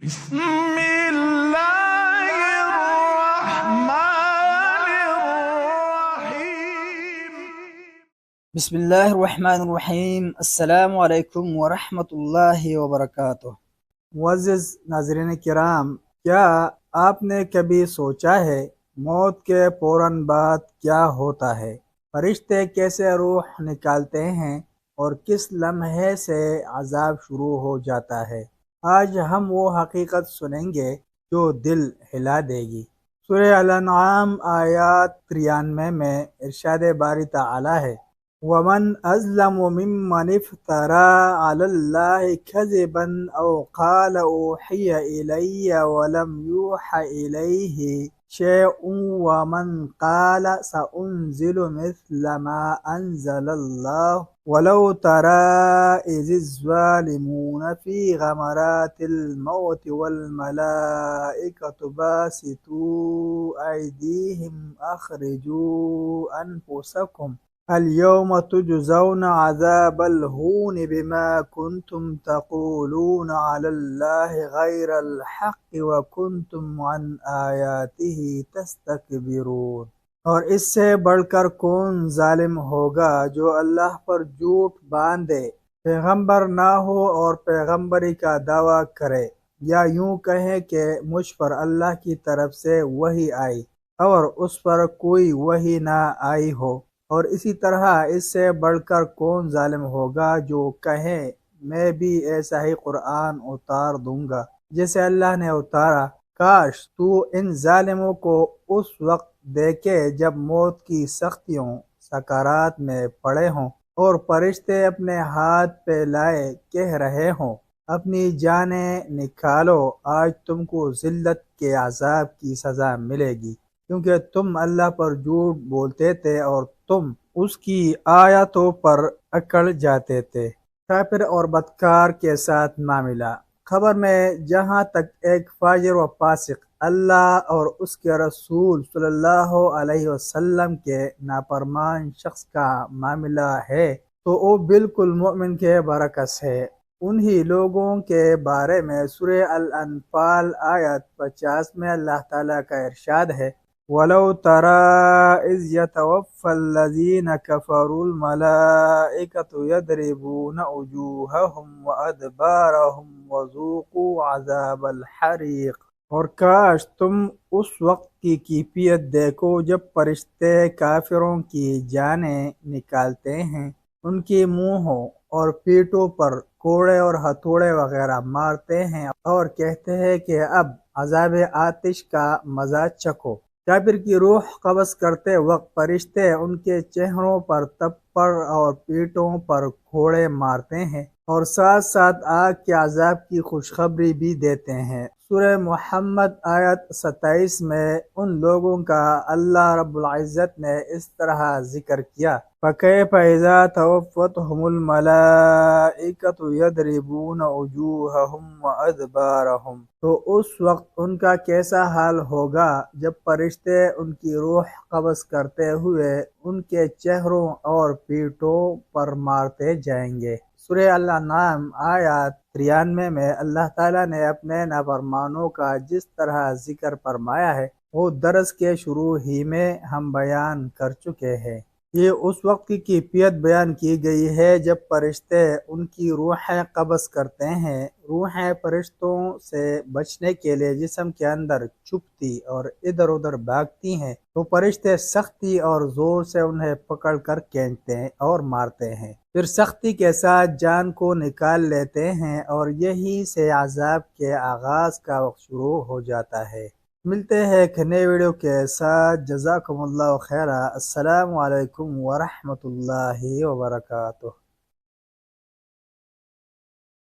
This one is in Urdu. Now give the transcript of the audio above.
بسم الله الرحمن الرحيم بسم اللہ الرحمن الرحیم۔ السلام علیکم ورحمۃ اللہ وبرکاتہ۔ معزز ناظرین کرام، کیا آپ نے کبھی سوچا ہے موت کے فوراً بعد کیا ہوتا ہے؟ فرشتے کیسے روح نکالتے ہیں اور کس لمحے سے عذاب شروع ہو جاتا ہے؟ آج ہم وہ حقیقت سنیں گے جو دل ہلا دے گی۔ سورہ الانعام آیات 93 میں ارشاد باری تعالی ہے، وَمَنْ أَظْلَمُ مِمَّنِ افْتَرَى عَلَى اللَّهِ كَذِبًا أَوْ قَالَ أُوحِيَ إِلَيَّ وَلَمْ يُوحَ إِلَيْهِ شَيْءٌ وَمَنْ قَالَ سَأُنْزِلُ مِثْلَ مَا أَنزَلَ اللَّهُ وَلَوْ تَرَى إِذِ الظَّالِمُونَ فِي غَمَرَاتِ الْمَوْتِ وَالْمَلَائِكَةُ بَاسِطُو أَيْدِيهِمْ أَخْرِجُوا أَنفُسَكُمْ اليوم تجزون عذاب الهون بما كنتم تقولون على الله غير الحق وكنتم عن آياته تستكبرون۔ اور اس سے بڑھ کر کون ظالم ہوگا جو اللہ پر جھوٹ باندھے، پیغمبر نہ ہو اور پیغمبری کا دعویٰ کرے، یا یوں کہے کہ مجھ پر اللہ کی طرف سے وحی آئی اور اس پر کوئی وحی نہ آئی ہو۔ اور اسی طرح اس سے بڑھ کر کون ظالم ہوگا جو کہے میں بھی ایسا ہی قرآن اتار دوں گا جیسے اللہ نے اتارا۔ کاش تو ان ظالموں کو اس وقت دیکھے جب موت کی سختیوں سکرات میں پڑے ہوں اور فرشتے اپنے ہاتھ پہ لائے کہہ رہے ہوں، اپنی جانیں نکالو، آج تم کو ذلت کے عذاب کی سزا ملے گی، کیونکہ تم اللہ پر جھوٹ بولتے تھے اور تم اس کی آیاتوں پر اکڑ جاتے تھے۔ کافر اور بدکار کے ساتھ معاملہ۔ خبر میں جہاں تک ایک فاجر و فاسق اللہ اور اس کے رسول صلی اللہ علیہ وسلم کے نافرمان شخص کا معاملہ ہے تو وہ بالکل مومن کے برعکس ہے۔ انہی لوگوں کے بارے میں سورہ الانفال آیت 50 میں اللہ تعالیٰ کا ارشاد ہے، وَلَوْ تَرَى إِذْ يَتَوَفَّى الَّذِينَ كَفَرُوا الْمَلَائِكَةُ يَضْرِبُونَ وُجُوهَهُمْ وَأَدْبَارَهُمْ وَذُوقُوا عَذَابَ الْحَرِيقِ۔ اور کاش تم اس وقت کی کیفیت دیکھو جب فرشتے کافروں کی جانیں نکالتے ہیں، ان کی منہوں اور پیٹوں پر کوڑے اور ہتھوڑے وغیرہ مارتے ہیں اور کہتے ہیں کہ اب عذاب آتش کا مزہ چکھو۔ کافر کی روح قبض کرتے وقت فرشتے ان کے چہروں پر تپڑ اور پیٹوں پر کوڑے مارتے ہیں اور ساتھ ساتھ آگ کے عذاب کی خوشخبری بھی دیتے ہیں۔ سورہ محمد آیت 27 میں ان لوگوں کا اللہ رب العزت نے اس طرح ذکر کیا، فَكَيْفَ إِذَا تَوَفَّتْهُمُ الْمَلَائِكَةُ يَضْرِبُونَ وُجُوهَهُمْ وَأَدْبَارَهُمْ۔ تو اس وقت ان کا کیسا حال ہوگا جب فرشتے ان کی روح قبض کرتے ہوئے ان کے چہروں اور پیٹوں پر مارتے جائیں گے۔ سورہ الانعام آیات 93 میں اللہ تعالیٰ نے اپنے نافرمانوں کا جس طرح ذکر فرمایا ہے وہ درس کے شروع ہی میں ہم بیان کر چکے ہیں۔ یہ اس وقت کی کیفیت بیان کی گئی ہے جب فرشتے ان کی روحیں قبض کرتے ہیں۔ روحیں فرشتوں سے بچنے کے لیے جسم کے اندر چھپتی اور ادھر ادھر بھاگتی ہیں تو فرشتے سختی اور زور سے انہیں پکڑ کر کھینچتے ہیں اور مارتے ہیں، پھر سختی کے ساتھ جان کو نکال لیتے ہیں اور یہی سے عذاب کے آغاز کا وقت شروع ہو جاتا ہے۔ ملتے ہیں ایک نئے ویڈیو کے ساتھ۔ جزاکم اللہ خیرہ۔ السلام علیکم ورحمۃ اللہ وبرکاتہ۔